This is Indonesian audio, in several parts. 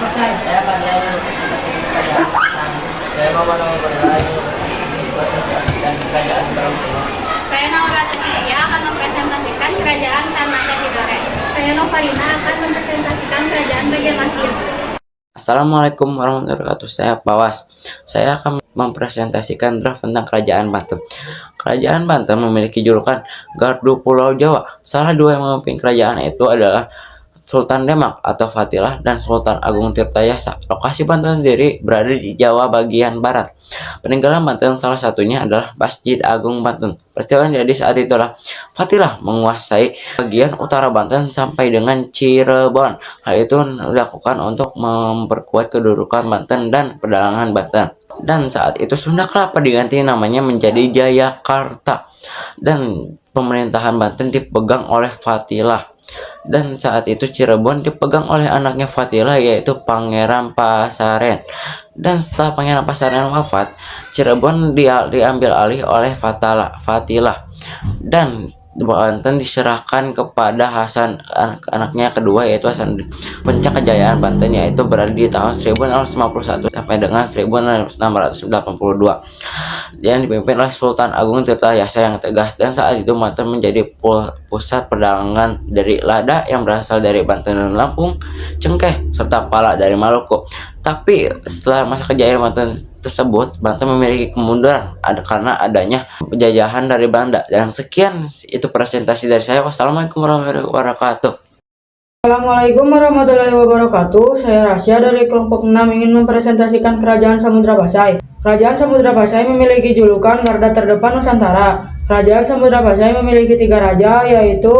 Pasay. Saya Panjang Presentasi Kerajaan Makassar. Saya Maman Abdullah presentasikan Kerajaan Bengkulu. Saya Naurata Sylvia akan mempresentasikan Kerajaan Ternate Tidore. Saya Novarina akan mempresentasikan Kerajaan Banjarmasin. Assalamualaikum warahmatullahi wabarakatuh. Saya Pawas. Saya akan mempresentasikan draft tentang Kerajaan Banten. Kerajaan Banten memiliki julukan Gardu Pulau Jawa. Salah dua yang memimpin kerajaan itu adalah Sultan Demak atau Fatilah dan Sultan Agung Tirtayasa. Lokasi Banten sendiri berada di Jawa bagian barat. Peninggalan Banten salah satunya adalah Masjid Agung Banten. Peristiwa yang jadi saat itulah Fatilah menguasai bagian utara Banten sampai dengan Cirebon. Hal itu dilakukan untuk memperkuat kedudukan Banten dan perdagangan Banten. Dan saat itu Sunda Kelapa diganti namanya menjadi Jayakarta. Dan pemerintahan Banten dipegang oleh Fatilah. Dan saat itu Cirebon dipegang oleh anaknya Fatilah, yaitu Pangeran Pasaren. Dan setelah Pangeran Pasaren wafat, Cirebon diambil alih oleh Fatilah. Dan Banten diserahkan kepada Hasan, anaknya kedua, yaitu Hasan. Puncak kejayaan Banten yaitu berada di tahun 1651 sampai dengan 1682. Dia dipimpin oleh Sultan Agung Tirtayasa yang tegas, dan saat itu Banten menjadi pusat perdagangan dari lada yang berasal dari Banten dan Lampung, cengkeh, serta pala dari Maluku. Tapi setelah masa kejayaan Banten tersebut, Banten memiliki kemunduran karena adanya penjajahan dari Belanda. Dan sekian itu presentasi dari saya. Wassalamualaikum warahmatullahi wabarakatuh. Assalamualaikum warahmatullahi wabarakatuh. Saya Rasya dari kelompok 6 ingin mempresentasikan Kerajaan Samudra Pasai. Kerajaan Samudra Pasai memiliki julukan Garda Terdepan Nusantara. Kerajaan Samudra Pasai memiliki 3 raja, yaitu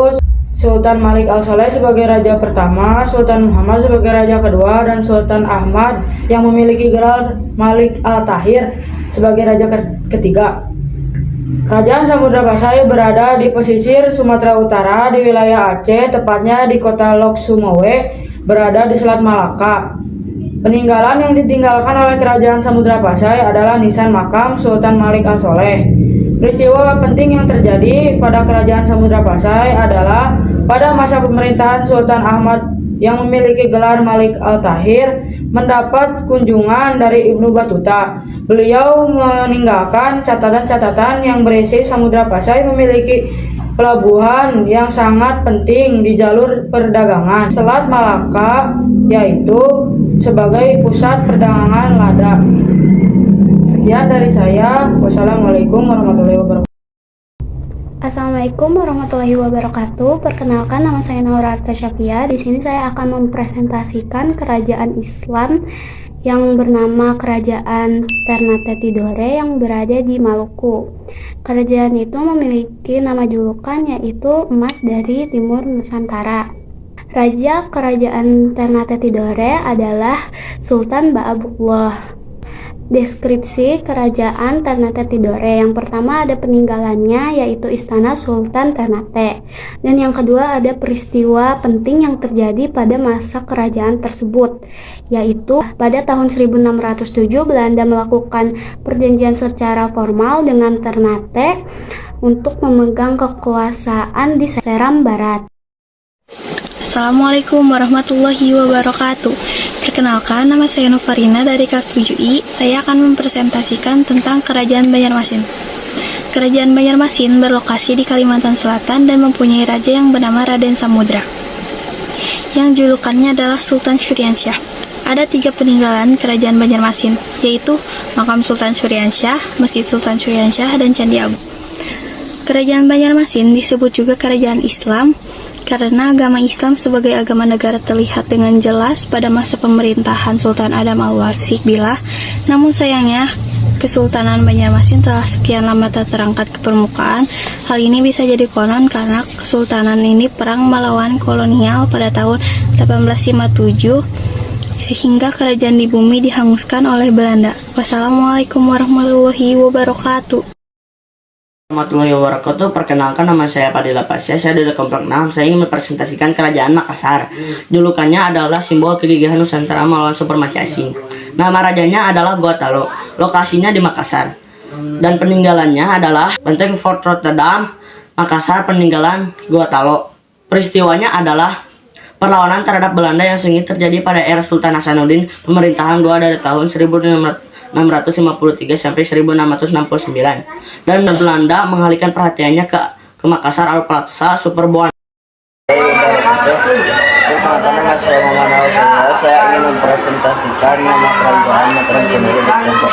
Sultan Malik Al-Saleh sebagai raja pertama, Sultan Muhammad sebagai raja kedua, dan Sultan Ahmad yang memiliki gelar Malik Al-Tahir sebagai raja ketiga. Kerajaan Samudra Pasai berada di pesisir Sumatera Utara di wilayah Aceh, tepatnya di kota Lok Sumowe, berada di Selat Malaka. Peninggalan yang ditinggalkan oleh Kerajaan Samudra Pasai adalah nisan makam Sultan Malik Al-Saleh. Peristiwa penting yang terjadi pada Kerajaan Samudra Pasai adalah pada masa pemerintahan Sultan Ahmad yang memiliki gelar Malik Al-Tahir mendapat kunjungan dari Ibnu Battuta. Beliau meninggalkan catatan-catatan yang berisi Samudra Pasai memiliki pelabuhan yang sangat penting di jalur perdagangan Selat Malaka, yaitu sebagai pusat perdagangan lada. Sekian dari saya. Wassalamualaikum warahmatullahi wabarakatuh. Assalamualaikum warahmatullahi wabarakatuh. Perkenalkan, nama saya Naurata Sylvia. Di sini saya akan mempresentasikan kerajaan Islam yang bernama Kerajaan Ternate Tidore yang berada di Maluku. Kerajaan itu memiliki nama julukan yaitu Emas dari Timur Nusantara. Raja Kerajaan Ternate Tidore adalah Sultan Ba'abullah. Deskripsi Kerajaan Ternate Tidore: yang pertama ada peninggalannya yaitu Istana Sultan Ternate, dan yang kedua ada peristiwa penting yang terjadi pada masa kerajaan tersebut, yaitu pada tahun 1607 Belanda melakukan perjanjian secara formal dengan Ternate untuk memegang kekuasaan di Seram Barat. Assalamualaikum warahmatullahi wabarakatuh. Perkenalkan, nama saya Novarina dari kelas 7I. Saya akan mempresentasikan tentang Kerajaan Banjarmasin. Kerajaan Banjarmasin berlokasi di Kalimantan Selatan dan mempunyai raja yang bernama Raden Samudra, yang julukannya adalah Sultan Syuriansyah. Ada 3 peninggalan Kerajaan Banjarmasin, yaitu Makam Sultan Syuriansyah, Masjid Sultan Syuriansyah, dan Candi Agung. Kerajaan Banjarmasin disebut juga Kerajaan Islam karena agama Islam sebagai agama negara terlihat dengan jelas pada masa pemerintahan Sultan Adam Al-Wasik Billah. Namun sayangnya, Kesultanan Banjarmasin telah sekian lama tak terangkat ke permukaan. Hal ini bisa jadi konon karena kesultanan ini perang melawan kolonial pada tahun 1857, sehingga kerajaan di bumi dihanguskan oleh Belanda. Wassalamualaikum warahmatullahi wabarakatuh. Warahmatullahi wabarakatuh. Perkenalkan, nama saya Padilla Pasya. Saya dari kelompok 6. Saya ingin mempresentasikan Kerajaan Makassar. Julukannya adalah simbol kegigihan Nusantara melawan supremasi asing. Nama rajanya adalah Gotalo. Lokasinya di Makassar. Dan peninggalannya adalah Benteng Fort Rotterdam, Makassar, peninggalan Gotalo. Peristiwanya adalah Perlawanan terhadap Belanda yang sengit terjadi pada era Sultan Hasanuddin, pemerintahan II dari tahun 1653 sampai 1669. Dan Belanda mengalihkan perhatiannya ke Makassar, Al-Plaza, Superboan. Pertama-tama nama saya Muhammad Al-Fatihah. Saya ingin mempresentasikan nama kerajaan Mataram Kendari di kelompok.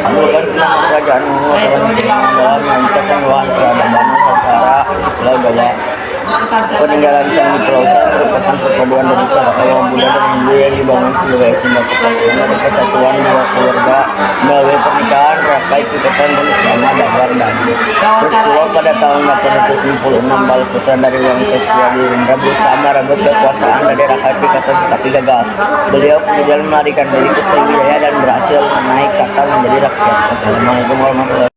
Merupakan nama kerajaan Mataram adalah melancarkan luahan peradaban Nusantara Pulau Jawa. Peninggalan Candi Pelausan merupakan perpaduan dari cara awal Buddha dan Hindu yang dibangun sebagai simbol persatuan dan kesatuan dua keluarga melalui pernikahan, rakai, ikatan, dan selama dakwah dan peristiwa pada tahun 856 Balputra dari Wangsa Syadirindra berusaha merebut kekuasaan dari rakai Pikatan tetapi gagal. Beliau kemudian melarikan diri ke Sriwijaya dan berhasil menaik kata menjadi rakyat. Wassalamualaikum warahmatullahi wabarakatuh.